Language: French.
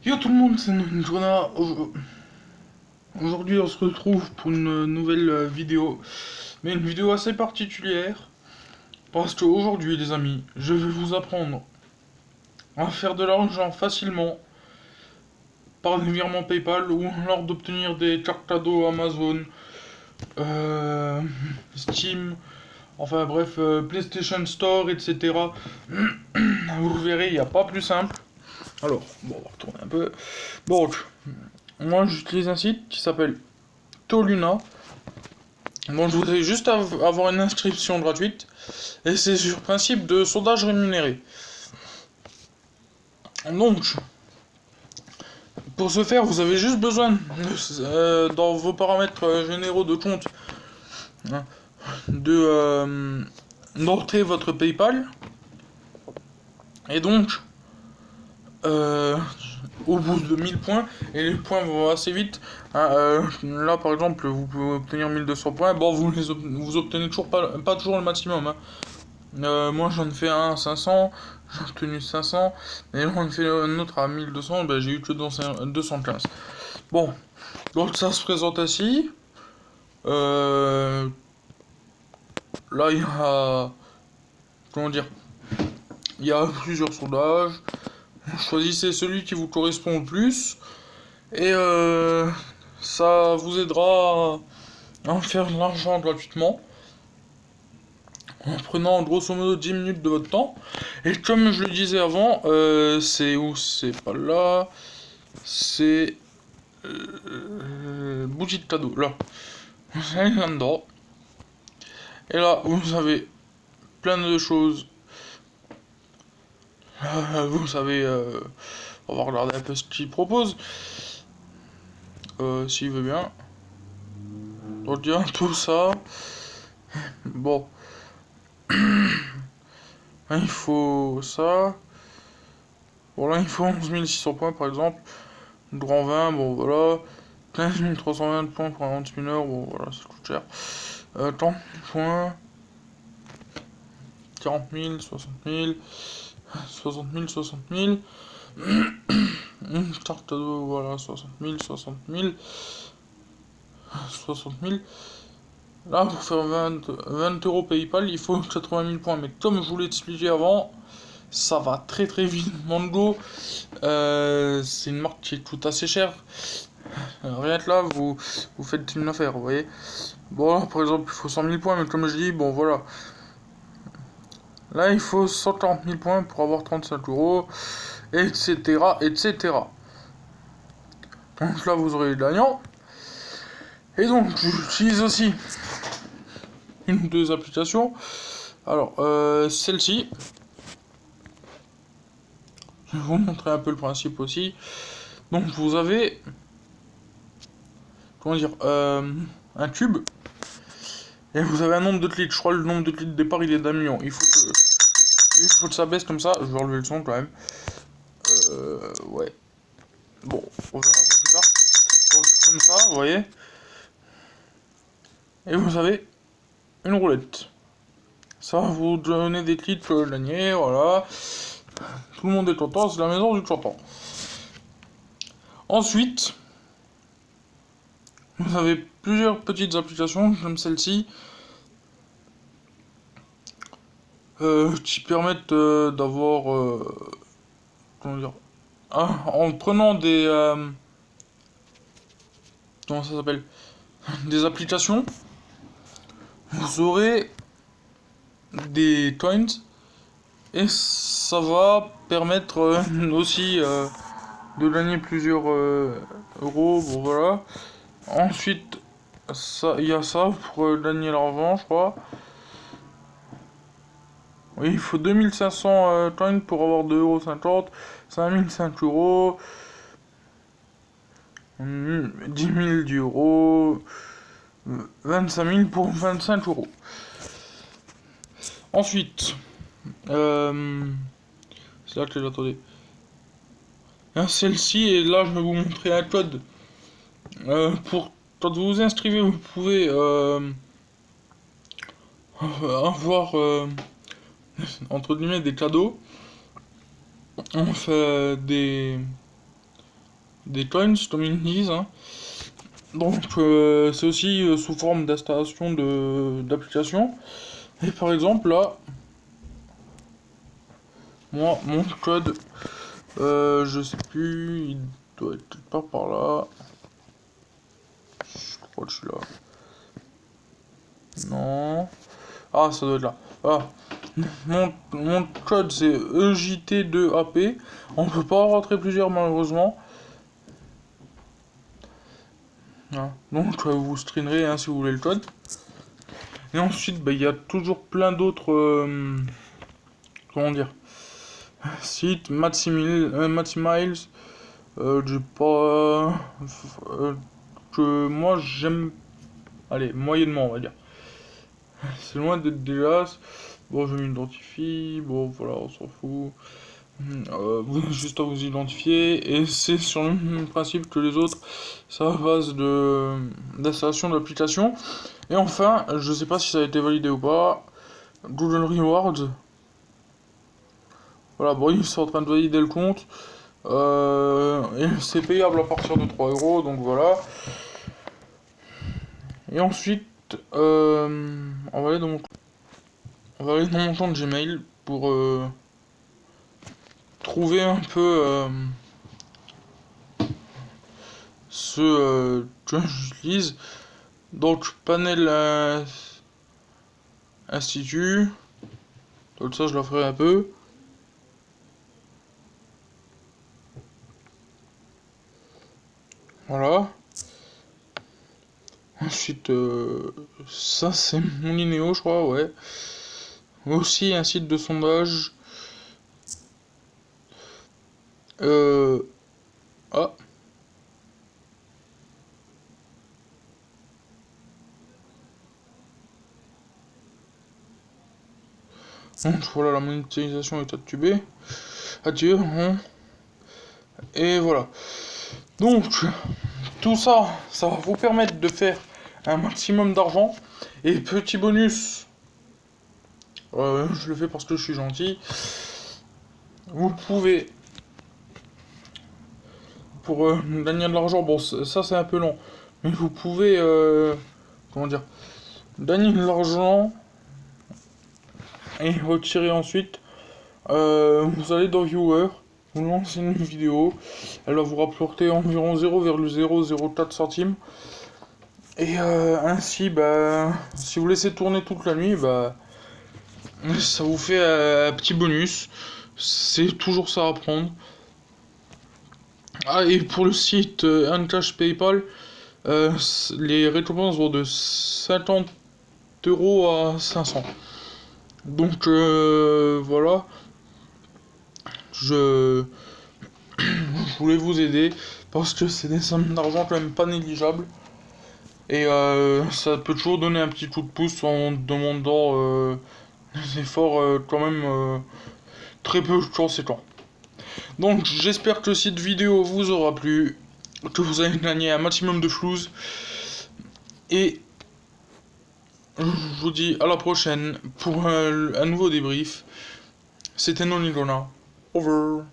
Yo tout le monde, c'est Nojona. Aujourd'hui, on se retrouve pour une nouvelle vidéo, mais une vidéo assez particulière parce qu'aujourd'hui, les amis, je vais vous apprendre à faire de l'argent facilement par des virements PayPal ou lors d'obtenir des cartes cadeaux Amazon, euh, Steam, enfin bref, PlayStation Store, etc. Vous verrez, il n'y a pas plus simple. Alors, bon, on va retourner un peu. Donc, moi j'utilise un site qui s'appelle Toluna. Bon, je voudrais juste avoir une inscription gratuite, et c'est sur principe de sondage rémunéré. Donc, pour ce faire, vous avez juste besoin, dans vos paramètres généraux de compte, hein, d'entrer votre PayPal, et donc, euh, au bout de 1000 points, et les points vont assez vite, hein, là par exemple, vous pouvez obtenir 1200 points, bon, vous obtenez toujours pas toujours le maximum, hein. Moi j'en ai fait un à 500, j'ai obtenu 500, et j'en ai fait un autre à 1200, ben, j'ai eu que 215. Bon, donc ça se présente ainsi. Euh, Là il y a. Comment dire? Il y a plusieurs sondages. Choisissez celui qui vous correspond le plus, et ça vous aidera à en faire de l'argent gratuitement, en prenant grosso modo 10 minutes de votre temps. Et comme je le disais avant, c'est où? C'est pas là. C'est bougie de cadeau, là. Vous allez là-dedans. Et là, vous avez plein de choses. Vous savez, on va regarder un peu ce qu'il propose. S'il veut bien. Donc, il y a tout ça. Bon. Il faut ça. Bon, là, il faut 11 600 points, par exemple. Grand 20, bon, voilà. 15 320 points pour un 11 spinner, bon, voilà, ça coûte cher. Tant points. 40 000, 60 000. 60 000, 60 000. Une carte cadeau, voilà, 60 000, 60 000. 60 000. Là, pour faire 20 euros PayPal, il faut 80 000 points. Mais comme je vous l'ai expliqué avant, ça va très très vite. Mango, c'est une marque qui coûte assez cher. Rien que là, vous faites une affaire, vous voyez. Bon, là, par exemple, il faut 100 000 points, mais comme je dis, bon, voilà. Là, il faut 140 000 points pour avoir 35 euros, etc., etc. Donc là, vous aurez les gagnants. Et donc, j'utilise aussi une ou deux applications. Alors, celle-ci, je vais vous montrer un peu le principe aussi. Donc, vous avez, comment dire, un cube, et vous avez un nombre de clics. Je crois que le nombre de clics de départ, il est d'un million. Il faut que ça baisse comme ça. Je vais enlever le son quand même. Ouais. Bon, on verra ça plus tard. Donc, comme ça, vous voyez. Et vous avez une roulette. Ça va vous donner des clics gagnés, voilà. Tout le monde est content, c'est la maison du content. Ensuite, vous avez plusieurs petites applications comme celle-ci qui permettent d'avoir, comment dire, en prenant des, comment ça s'appelle, des applications, vous aurez des coins, et ça va permettre aussi de gagner plusieurs euros. Bon voilà. Ensuite, il y a ça pour gagner l'argent, je crois. Oui, il faut 2500 coins pour avoir 2,50 €, 5005 euros, 10 000 d'euros, 25 000 pour 25 euros. Ensuite, c'est là que j'attendais. Celle-ci, et là je vais vous montrer un code. Quand vous vous inscrivez, vous pouvez avoir entre guillemets des cadeaux. On fait des coins, comme ils disent. Hein. Donc c'est aussi sous forme d'installation d'application. Et par exemple là, moi mon code, je sais plus, il doit être quelque part par là. Je crois que je suis là. Non. Ah, ça doit être là. Ah. Mon code c'est EJT2AP. On peut pas rentrer plusieurs malheureusement. Ah. Donc vous stringerez hein, si vous voulez le code. Et ensuite, bah, il y a toujours plein d'autres comment dire sites. Maximiles. J'ai pas que moi j'aime. Allez, moyennement on va dire. C'est loin d'être dégueulasse. Bon, je m'identifie. Bon, voilà, on s'en fout. Vous avez juste à vous identifier. Et c'est sur le même principe que les autres. C'est à base d'installation de l'application. Et enfin, je sais pas si ça a été validé ou pas. Google Rewards. Voilà, bon, ils sont en train de valider le compte. Et c'est payable à partir de 3 €. Donc voilà. Et ensuite, on va aller dans mon compte Gmail pour trouver un peu ce que j'utilise. Donc panel institut. Donc ça je le ferai un peu. Voilà. Ensuite ça c'est mon Inéo je crois, ouais. Aussi un site de sondage. Ah. Donc voilà, la monétisation est activée. Adieu. Hein. Et voilà. Donc, tout ça, ça va vous permettre de faire un maximum d'argent. Et petit bonus, je le fais parce que je suis gentil. Vous pouvez, pour gagner de l'argent, bon, ça c'est un peu long, mais vous pouvez, comment dire, gagner de l'argent et retirer ensuite. Vous allez dans Viewer, vous lancez une vidéo, elle va vous rapporter environ 0,004 centimes. Et ainsi, bah, si vous laissez tourner toute la nuit, bah, ça vous fait un petit bonus. C'est toujours ça à prendre. Ah, et pour le site Encash PayPal, les récompenses vont de 50 € à 500. Donc voilà, je voulais vous aider parce que c'est des sommes d'argent quand même pas négligeables. Et ça peut toujours donner un petit coup de pouce en demandant des efforts quand même très peu conséquents. Donc j'espère que cette vidéo vous aura plu, que vous avez gagné un maximum de flouze. Et je vous dis à la prochaine pour un nouveau débrief. C'était Nonigona. Over.